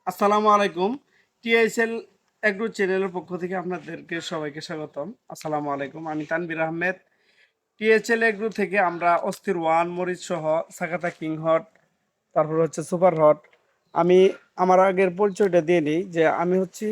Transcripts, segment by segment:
আসসালামু আলাইকুম। TSL agro চ্যানেলের পক্ষ থেকে আপনাদেরকে সবাইকে স্বাগতম। আসসালামু আলাইকুম। আমি তানভীর আহমেদ। টিএসএল এগ্রো থেকে আমরা অস্থির ওয়ান মরিচ সহ সাকাতা কিং হট, তারপর হচ্ছে সুপার হট। আমি আমার আগের পরিচয়টা দিয়ে নিই যে আমি হচ্ছি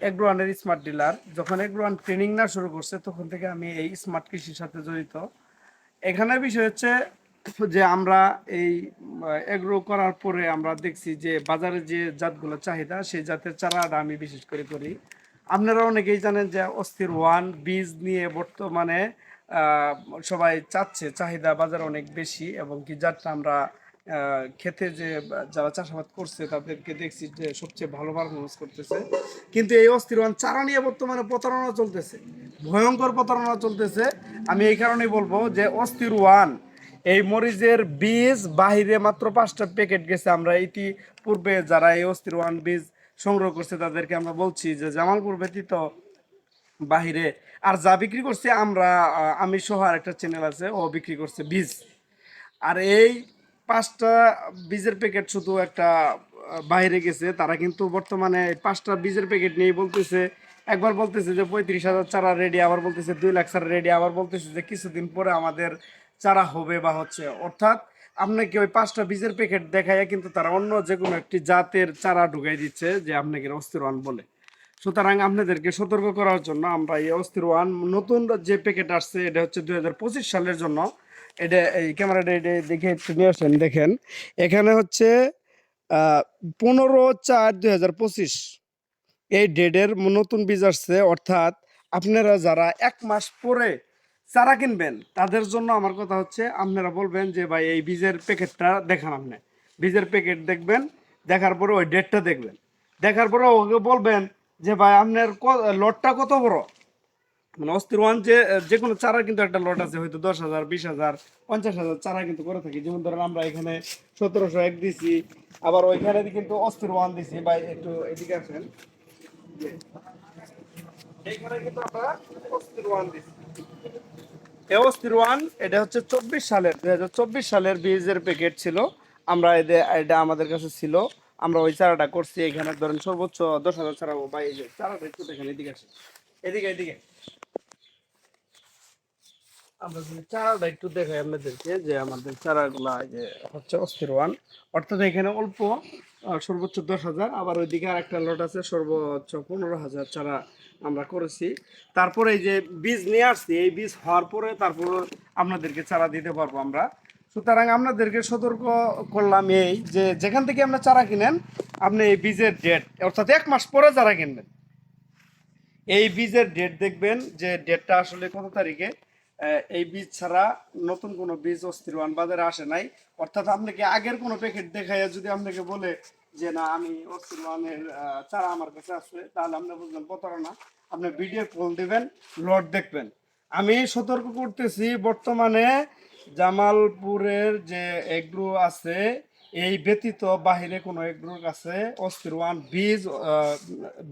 এগ্রো ওয়ানের স্মার্ট ডিলার। যখন এগ্রো ওয়ান ট্রেনিং না শুরু করছে তখন থেকে আমি এই স্মার্ট কৃষির সাথে জড়িত। এখানে বিষয় হচ্ছে যে আমরা এই এগ্রো করার পরে আমরা দেখছি যে বাজারে যে জাতগুলো চাহিদা সেই জাতের চারাটা আমি বিশেষ করে করি। আপনারা অনেকেই জানেন যে অস্থির ওয়ান বীজ নিয়ে বর্তমানে আহ, সবাই চাচ্ছে, চাহিদা বাজারে অনেক বেশি এবং কি জাতটা আমরা খেতে যে যারা চাষাবাদ করছে তাদেরকে দেখছি যে সবচেয়ে ভালো পারফরমেন্স করতেছে। কিন্তু এই অস্থির ওয়ান চারা নিয়ে বর্তমানে প্রতারণা চলতেছে, ভয়ঙ্কর প্রতারণা চলতেছে। আমি এই কারণেই বলবো যে অস্থির ওয়ান এই মরিচের বীজ বাহিরে মাত্র 5টা প্যাকেট গেছে। আমরা ইতিপূর্বে যারা এই অস্থির ওয়ান বীজ সংগ্রহ করছে তাদেরকে আমরা বলছি যে জামালপুর ব্যতীত বাহিরে আর যা বিক্রি করছে আমরা আমি সহ আর একটা চ্যানেল আছে, ও বিক্রি করছে বীজ। আর এই 5টা বীজের প্যাকেট শুধু একটা বাইরে গেছে। তারা কিন্তু বর্তমানে 5টা বীজের প্যাকেট নিয়ে বলতেছে, একবার বলতেছে যে 35,000 চারা রেডি, আবার বলতেছে 2 লাখ চারা রেডি, আবার বলতেছে যে কিছুদিন পরে আমাদের চারা হবে বা হচ্ছে। অর্থাৎ আপনাকে ওই 5টা বীজের প্যাকেট দেখায় কিন্তু তারা অন্য যে কোনো একটি জাতের চারা ঢুকাই দিচ্ছে যে আপনাকে অস্থির ওয়ান বলে। সুতরাং আপনাদেরকে সতর্ক করার জন্য আমরা এই অস্থির ওয়ান নতুন যে প্যাকেট আসছে এটা হচ্ছে 2025 সালের জন্য। এটা এই ক্যামেরাটা এটা দেখে একটু নিয়ে আসেন, দেখেন এখানে হচ্ছে 15/4/2025 এই ডেটের নতুন বীজ আসছে। অর্থাৎ আপনারা যারা 1 মাস পরে চারা কিনবেন তাদের জন্য আমার কথা হচ্ছে আপনারা বলবেন যে ভাই এই বীজের প্যাকেটটা দেখান। আপনি বীজের প্যাকেট দেখবেন, দেখার পরে ওই ডেটটা দেখবেন, দেখার পরে ওকে বলবেন যে ভাই আপনার লটটা কত বড়। মানে অস্থির ওয়ান যে যে কোনো চারা কিন্তু একটা লট আছে, হয়তো 10,000, 20,000, 50,000 চারা কিন্তু করে থাকি। যেমন ধরেন আমরা এখানে 1701 দিছি, আবার ওইখানে কিন্তু অস্থির ওয়ান দিছি। ভাই একটু এদিকে আসেন, এইখানে কিন্তু আমরা অস্থির ওয়ান দিছি। এই অস্থির ওয়ান এটা হচ্ছে 2024 সালের বীজের প্যাকেট ছিল। আমরা এটা আমাদের কাছে ছিল, আমরা ওই চারাটা করছি। এখানে ধরেন সর্বোচ্চ 10,000 চারা। বা এই যে চারাটা একটু দেখেন, এদিকে আসেন, এদিকে এদিকে আমরা যদি চারাটা একটু দেখাই আপনাদেরকে যে আমাদের চারাগুলা এই যে হচ্ছে অস্থির ওয়ান। অর্থাৎ এখানে অল্প সর্বোচ্চ 10,000, আবার ওইদিকে আর একটা লট আছে সর্বোচ্চ 15,000 চারা আমরা করেছি। তারপরে এই যে বীজ নিয়ে আসছি, এই বীজ হওয়ার পরে তারপর আপনাদেরকে চারা দিতে পারবো আমরা। সুতরাং আপনাদেরকে সতর্ক করলাম এই যে যেখান থেকে আপনার চারা কিনেন আপনি এই বীজের ডেট, অর্থাৎ 1 মাস পরে চারা কিনবেন, এই বীজের ডেট দেখবেন যে ডেটটা আসলে কত তারিখে। এই বীজ ছাড়া নতুন কোনো বীজ অস্থির ওয়ান বাজারে আসে নাই। অর্থাৎ আপনাকে আগের কোনো প্যাকেট দেখাইয়া যদি আপনাকে বলে যে না আমি অস্থির ওয়ানের চারা আমার কাছে আছে, তাহলে আপনি বুঝলেন প্রতারণা। আপনি ভিডিও কল দিবেন, লট দেখবেন। আমি সতর্ক করতেছি, বর্তমানে জামালপুরের যে এগ্রো আছে এই ব্যতীত বাহিরে কোনো এগ্রোর কাছে অস্থির ওয়ান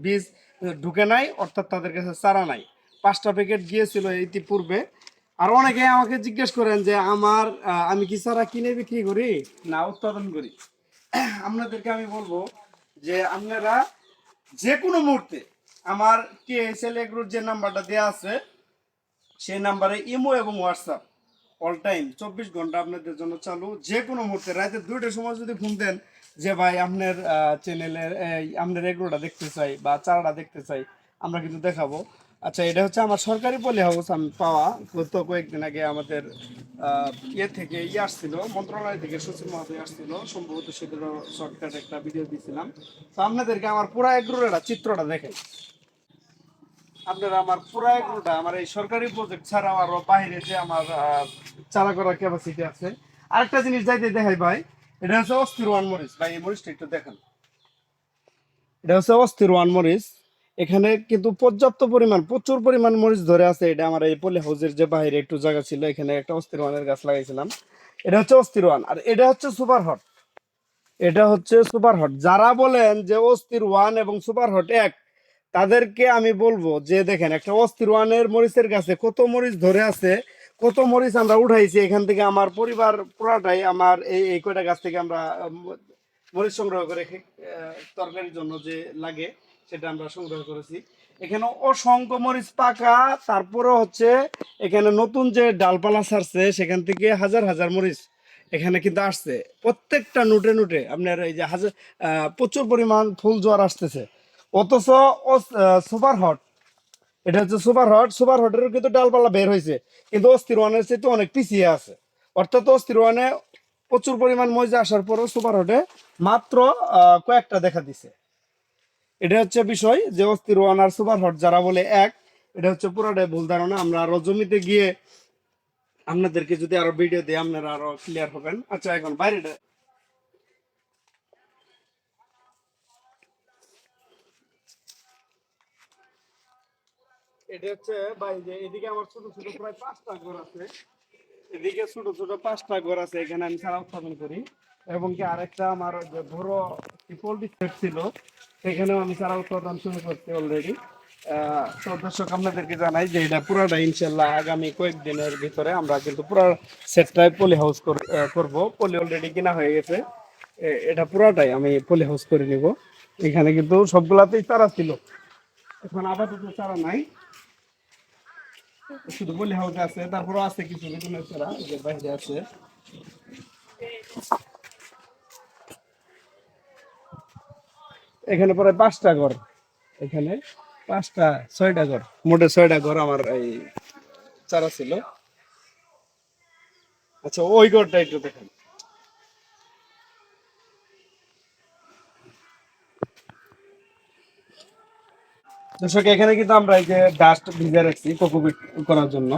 বীজ ঢুকে নাই, অর্থাৎ তাদের কাছে চারা নাই। 5টা প্যাকেট গিয়েছিল ইতিপূর্বে। আর অনেকে আমাকে জিজ্ঞেস করেন যে আমি কি চারা কিনে বিক্রি করি না উৎপাদন করি। আপনাদেরকে আমি বলবো যে আপনারা যে কোনো মুহূর্তে আমার টিএসএল এগ্রোর যে নাম্বারটা দেওয়া আছে সেই নাম্বারে ইমো এবং হোয়াটসঅ্যাপ অল টাইম 24 ঘন্টা আপনাদের জন্য চালু। যে কোনো মুহূর্তে রাতে 2টার সময় যদি ফোন দেন যে ভাই আপনার চ্যানেলের আপনার এগ্রোটা দেখতে চাই বা চারাটা দেখতে চাই, আমরা কিন্তু দেখাবো। আচ্ছা, এটা হচ্ছে আমার সরকারি পলি হাউস আমি পাওয়া। গত কয়েকদিন আগে আমাদের থেকে আসছিল, মন্ত্রণালয় থেকে সচিব মহোদয় আসছিল, সম্ভবত সেগুলো শর্টকাট একটা ভিডিও দিয়েছিলাম। তো আপনাদেরকে আমার পুরো এগ্রোর একটা চিত্রটা দেখেন। আপনারা আমার পুরা এগুলোটা আমার এই সরকারি প্রজেক্ট ছাড়াও আরো বাইরে যে আমার চারা করার ক্যাপাসিটি আছে। আরেকটা জিনিস যাইতে দেখাই ভাই, এটা হচ্ছে অস্থির ওয়ান মরিচ। ভাই এই মরিচটা একটু দেখেন, এটা হচ্ছে অস্থির ওয়ান মরিচ। এখানে কিন্তু পর্যাপ্ত পরিমাণ, প্রচুর পরিমাণ মরিচ ধরে আছে। এটা আমার এই পলি হাউসের যে বাইরে একটু জায়গা ছিল, এখানে একটা অস্থির ওয়ানের গাছ লাগাইছিলাম। এটা হচ্ছে অস্থির ওয়ান, আর এটা হচ্ছে সুপার হট। এটা হচ্ছে সুপার হট। যারা বলেন যে অস্থির ওয়ান এবং সুপার হট এক, তাদেরকে আমি বলবো যে দেখেন একটা অস্থির ওয়ানের মরিচের গাছে কত মরিচ ধরে আছে, কত মরিচ আমরা উঠাইছি। এখান থেকে আমার পরিবার পুরাটাই আমার এই এই কয়টা গাছ থেকে আমরা মরিচ সংগ্রহ করে তরকারির জন্য যে লাগে সেটা আমরা সংগ্রহ করেছি। এখানে অসংখ্য মরিচ পাকা, তারপরে হচ্ছে এখানে নতুন যে ডালপালা ছাড়ছে সেখান থেকে হাজার হাজার মরিচ এখানে কিন্তু আসছে। প্রত্যেকটা নুটে নুটে আপনার এই যে হাজার প্রচুর পরিমাণ ফুল জোয়ার আসতেছে। অথচ সুপার হট, এটা হচ্ছে সুপার হট, সুপার হটেরও কিন্তু ডালপালা বের হয়েছে, কিন্তু অস্থির ওয়ানের চেয়ে তো অনেক পিছিয়ে আছে। অর্থাৎ অস্থির ওয়ানে প্রচুর পরিমাণ মজা আসার পরও সুপার হটে মাত্র কয়েকটা দেখা দিছে। এটা হচ্ছে বিষয় যে অস্থির ওয়ান আর সুপার হট যারা বলে এক, এটা হচ্ছে পুরোটাই ভুল ধারণা। আমরা আরো জমিতে গিয়ে আপনাদেরকে যদি আরো ভিডিও দিই আপনারা আরো ক্লিয়ার হবেন। আচ্ছা এখন বাইরেটা, এটা হচ্ছে ভাই যে এদিকে আমার ছোট ছোট প্রায় 5টা ঘর আছে, এদিকে ছোট ছোট 5টা ঘর আছে, এখানে আমি চারা উৎপাদন করি। এবং কি আরেকটা আমার যে বড় পোল্ট্রি সেট ছিল সেখানেও আমি চারা উৎপাদন শুরু করছি অলরেডি। তো দর্শক আপনাদেরকে জানাই যে এটা পুরাটা ইনশাল্লাহ আগামী কয়েকদিনের ভিতরে আমরা কিন্তু পুরো সেটটাই পলি হাউস করব। পলি অলরেডি কিনা হয়ে গেছে, এটা পুরাটাই আমি পলি হাউস করে নিব। এখানে কিন্তু সবগুলাতেই চারা ছিল, এখন আপাতত চারা নাই, শুধু পলি হাউস আছে। তারপরও আছে কিছু বেগুনের চারা যে বাইরে আছে। এখানে পরে 5টা ঘর, এখানে 5টা 6টা ঘর, মোটে 6টা ঘর আমার এই চারা ছিল। আচ্ছা ওই ঘরটা একটু দেখেন। দর্শক এখানে কিন্তু আমরা এই যে ডাস্ট ভিজে রাখছি কোকোপিট করার জন্য।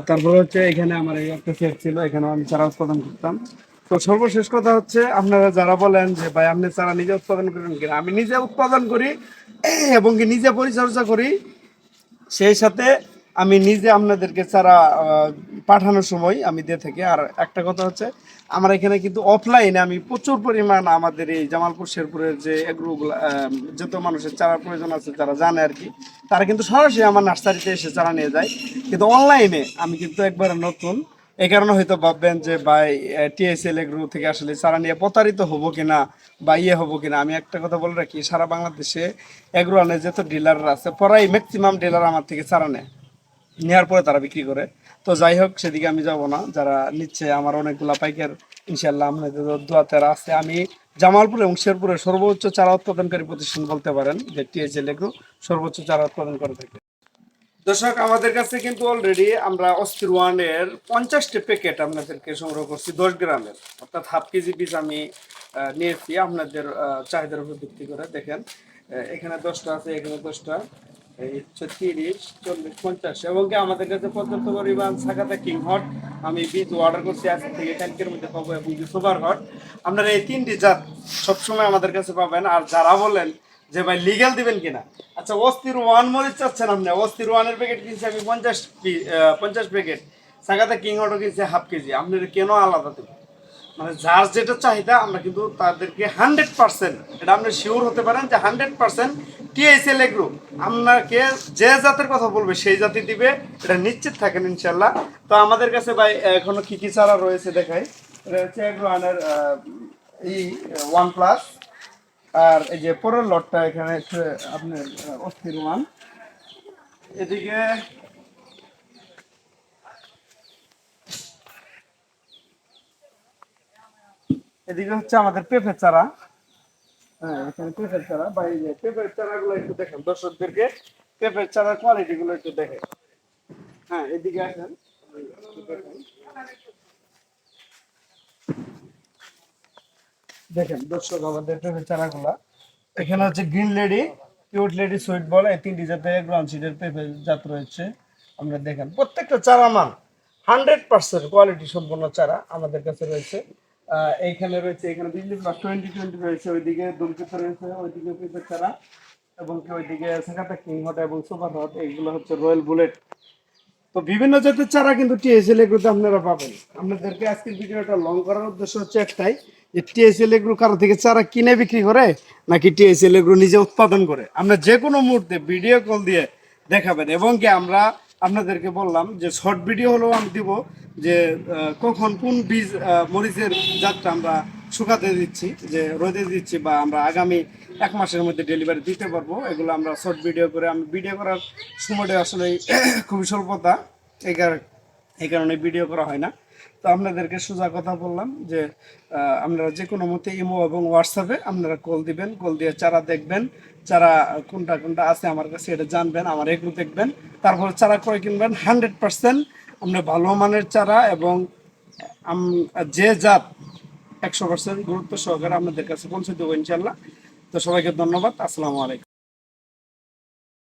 তারপরে হচ্ছে এখানে আমার এই একটা সেট ছিল, এখানেও আমি চারা উৎপাদন করতাম। তো সর্বশেষ কথা হচ্ছে আপনারা যারা বলেন যে ভাই আপনি চারা নিজে উৎপাদন করেন কিনা, আমি নিজে উৎপাদন করি এবং কি নিজে পরিচর্যা করি। সেই সাথে আমি নিজে আপনাদেরকে চারা পাঠানোর সময় আমি দিয়ে থাকি। আর একটা কথা হচ্ছে আমার এখানে কিন্তু অফলাইনে আমি প্রচুর পরিমাণ আমাদের এই জামালপুর শেরপুরের যে এগ্রোগুলো যত মানুষের চারার প্রয়োজন আছে যারা জানে আর কি, তারা কিন্তু সরাসরি আমার নার্সারিতে এসে চারা নিয়ে যায়। কিন্তু অনলাইনে আমি কিন্তু একবারে নতুন, এই কারণে হয়তো ভাববেন যে ভাই টিএসএল এগ্রো থেকে আসলে চারা নিয়ে প্রতারিত হবো কিনা বা ইয়ে হবো কিনা। আমি একটা কথা বলে রাখি, সারা বাংলাদেশে এগ্রো আনের যত ডিলাররা আছে প্রায় ম্যাক্সিমাম ডিলার আমার থেকে চারা নেয়, নেওয়ার পরে তারা বিক্রি করে। তো যাই হোক সেদিকে আমি যাব না, যারা নিচ্ছে আমার অনেকগুলা পাইকার ইনশাল্লাহ আপনাদের দোয়াতে আছে। আমি জামালপুর এবং শেরপুরের সর্বোচ্চ চারা উৎপাদনকারী প্রতিষ্ঠান বলতে পারেন যে টিএসএল এগ্রো সর্বোচ্চ চারা উৎপাদন করে থাকে। দর্শক আমাদের কাছে কিন্তু অলরেডি আমরা অস্থির ওয়ানের 50টি প্যাকেট আপনাদেরকে সংগ্রহ করছি 10 গ্রামের, অর্থাৎ হাফ কেজি পিস আমি নিয়েছি আপনাদের চাহিদার উপর ভিত্তি করে। দেখেন এখানে 10টা আছে, এখানে 10টা, এই হচ্ছে 30, 40, 50। এবং কি আমাদের কাছে পর্যাপ্ত পরিমাণ সাকাতা কিং হট আমি বীজ অর্ডার করছি আজ থেকে কালকের মধ্যে পাবো, এবং কি সুপার হট। আপনারা এই 3টি জাত সবসময় আমাদের কাছে পাবেন। আর যারা বলেন যে ভাই লিগ্যাল দিবেন কিনা, আচ্ছা অস্থির ওয়ান মরিচ চাচ্ছেন আপনি, অস্থির ওয়ানের প্যাকেট কিনছি আমি 50 প্যাকেট, সাগাতে কিং হটও কিনছি হাফ কেজি, আপনার কেন আলাদা দেবো? মানে যার যেটা চাহিদা আমরা কিন্তু তাদেরকে 100% এটা আপনি শিওর হতে পারেন যে 100% টিএসএল এগ্রো আপনাকে যে জাতের কথা বলবে সেই জাতি দিবে, এটা নিশ্চিত থাকেন ইনশাল্লাহ। তো আমাদের কাছে ভাই এখনো কি কি চারা রয়েছে দেখাই। এটা হচ্ছে এগ্রো আনের এই 1+, আর এই যে পরের লটটা এখানে হচ্ছে আপনার অস্থির ওয়ান। এদিকে এদিকে হচ্ছে আমাদের পেঁপে চারা। হ্যাঁ এখানে পেঁপের চারা বা এই যে পেঁপের চারাগুলো একটু দেখেন দর্শকদেরকে, পেঁপের চারার কোয়ালিটি গুলো একটু দেখেন। হ্যাঁ এদিকে আসেন, দেখেন দর্শক আমাদের পেঁপের চারাগুলা। এখানে হচ্ছে green lady, cute lady, sweet ball, এই 3টি জাতের গ্রাউন্ড সিডের পেঁপে জাত রয়েছে। আমরা দেখেন প্রত্যেকটা চারা মান 100% কোয়ালিটি সম্পন্ন চারা আমাদের কাছে রয়েছে। এইখানে রয়েছে, এখানে বিজলি প্লাস 2020 রয়েছে, ওইদিকে দুমকিতে রয়েছে, ওইদিকে পেঁপের চারা, এবং কি ওইদিকে সাকাতা কিং হট এবং সুপার হট, এইগুলো হচ্ছে রয়্যাল বুলেট। তো বিভিন্ন জাতের চারা কিন্তু টিএসএল এগ্রোতে আপনারা পাবেন। আপনাদেরকে আজকের ভিডিওটা লং করার উদ্দেশ্য হচ্ছে একটাই, যে টিএসএল এগ্রো কারো থেকে চারা কিনে বিক্রি করে নাকি টিএসএল এগ্রো নিজে উৎপাদন করে, আমরা যে কোনো মুহূর্তে ভিডিও কল দিয়ে দেখাবেন। এবং কি আমরা আপনাদেরকে বললাম যে শর্ট ভিডিও হলেও আমি দিব, যে কখন কোন বীজ মরিচের জাতটা আমরা শুকাতে দিচ্ছি, যে রোদে দিচ্ছি, বা আমরা আগামী 1 মাসের মধ্যে ডেলিভারি দিতে পারবো, এগুলো আমরা শর্ট ভিডিও করে, আমি ভিডিও করার সময়টা আসলে খুবই স্বল্পতা, এই কারণে ভিডিও করা হয় না। তো আপনাদেরকে সোজা কথা বললাম যে আপনারা যে কোনো মতে ইমো এবং হোয়াটসঅ্যাপে আপনারা কল দিবেন, কল দিয়ে চারা দেখবেন, চারা কোনটা কোনটা আছে আমার কাছে এটা জানবেন, আমার এগুলো দেখবেন, তারপরে চারা ক্রয় কিনবেন। 100% আমরা ভালো মানের চারা এবং যে জাত 100% গুরুত্ব সহকারে আপনাদের কাছে পৌঁছে দেবো ইনশাল্লাহ। তো সবাইকে ধন্যবাদ। আসসালামু আলাইকুম।